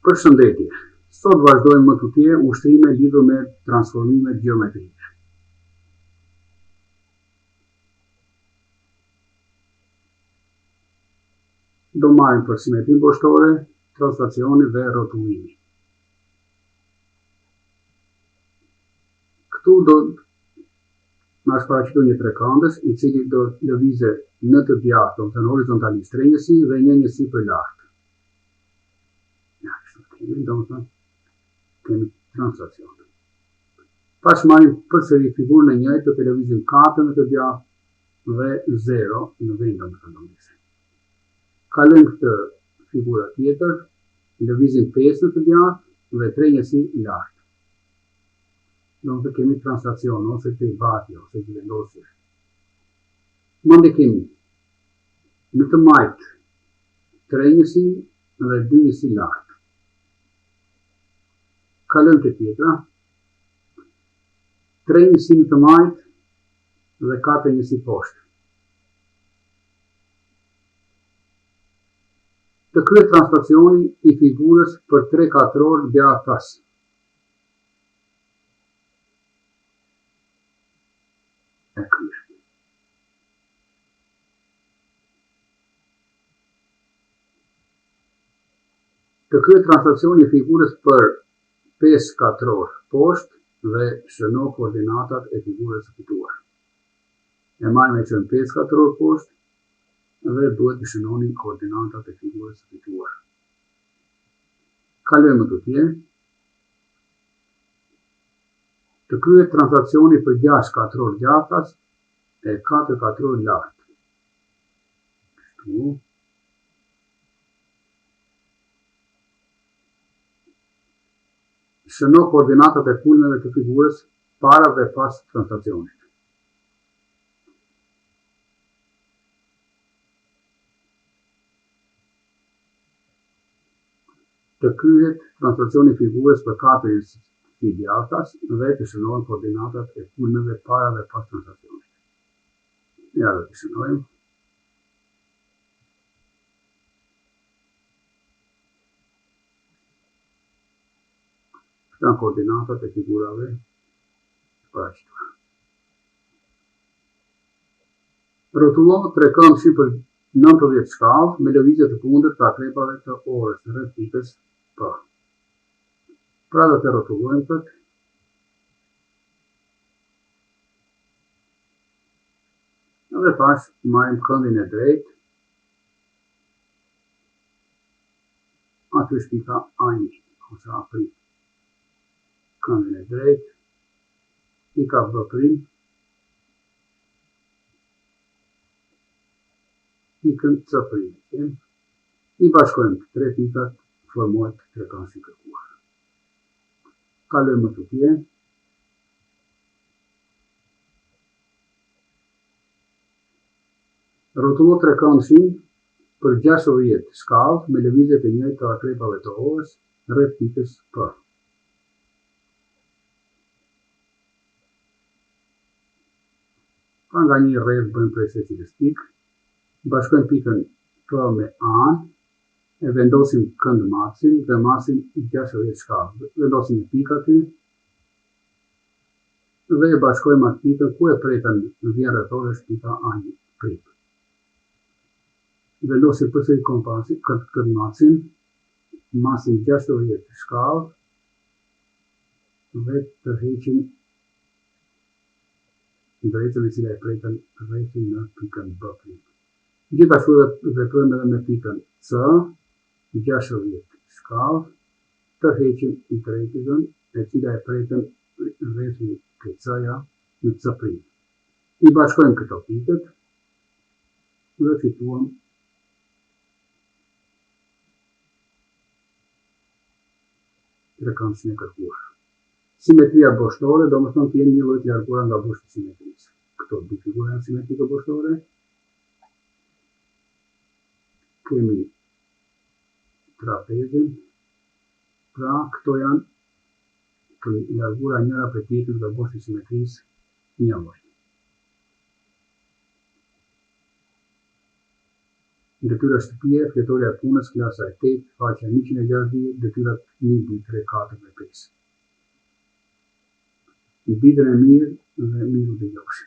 Përshëndetje. Sot vazhdojmë më tutje ushtrime lidhur me transformimet gjeometrike. Do marrim për simetrinë boshtore, translacioni dhe rrotullimi. Këtu do na shparaqitet një trekëndës i cili do lëvizë në të djathtë, domethënë horizontalisht tre njësi dhe një njësi për lartë. Kemi translacion. Pas marrim përsëri figurën e njëjtë, të lëvizim 4 në të djathtë dhe 0 në vend, domethënë. Kalojmë këtë figura tjetër, lëvizim 5 në të djathtë dhe 3 njësi lartë. Domethënë kemi translacion ose të batje ose të vendosje. Mande kemi në të majtë 3 njësi dhe 2 njësi lartë. Kalojmë të tjetra, 3 njësi në të majtë dhe 4 njësi poshtë. Të kryet translacioni i figurës për 3 katror djathtas. Të kryet translacioni i figurës për 5 katror poshtë dhe shëno koordinatat e figurës së fituar. E marrim e çojmë 5 katror poshtë dhe duhet të shënoni koordinatat e figurës së fituar. Kalojmë tutje. Të kryet translacioni për 6 katror djathtas e 4 katror lartë. Kështu. Shëno koordinatat e kulmeve të figurës para dhe pas translacionit. Të kryet translacioni i figurës për 4 njësi djathtas dhe të shënohen koordinatat e kulmeve para dhe pas translacionit. Ja do të shënojmë. Këta koordinatat e figurave paraqituara. Rrotullo trekëndshi për 90 shkallë me lëvizje të kundërt të akrepave të orës rreth pikës P. Pra do të rrotullojmë këtë. Dhe pas marrim këndin e drejtë. Aty është pika A1 ose A'. Këndin e drejtë, pika B', pikën C'. I bashkojmë të tre pikat, formohet trekëndshi i kërkuar. Kalojmë tutje. Rrotullo trekëndshin për 60 shkallë me lëvizje të njëjtë të akrepave të orës rreth pikës P. Pra nga një rreth bëjmë prej secilës pikë, bashkojmë pikën P me A-n, e vendosim kënd maksin dhe masin 60 shkallë. Vendosim një pikë aty dhe e bashkojmë atë pikën ku e pretën në vjen rrethore është pika A'. Vendosim përsëri kompasin kënd maksin, masin 60 shkallë dhe të heqim drejtën e cila e pretën rrethin në pikën B'. Gjithashtu veprojmë edhe me pikën C, 60 shkallë, të heqim drejtën e cila e pretën rrethin të C-ja në C'. I bashkojmë këto pikët dhe fituam trekëndshin e kërkuar. Simetria boshtore do më thonë të jenë një lloj të larguara nga boshti i simetrisë. Këto dy figura janë simetrike boshtore. Kemi trapezin, pra këto janë të larguara njëra prej tjetrës nga boshti i simetrisë një lloj. Detyra shtëpie, fletorja e punës, klasa e 8, faqja 160, detyrat 1, 2, 3, 4 dhe 5. Ditën e mirë dhe miru dëgjofshim.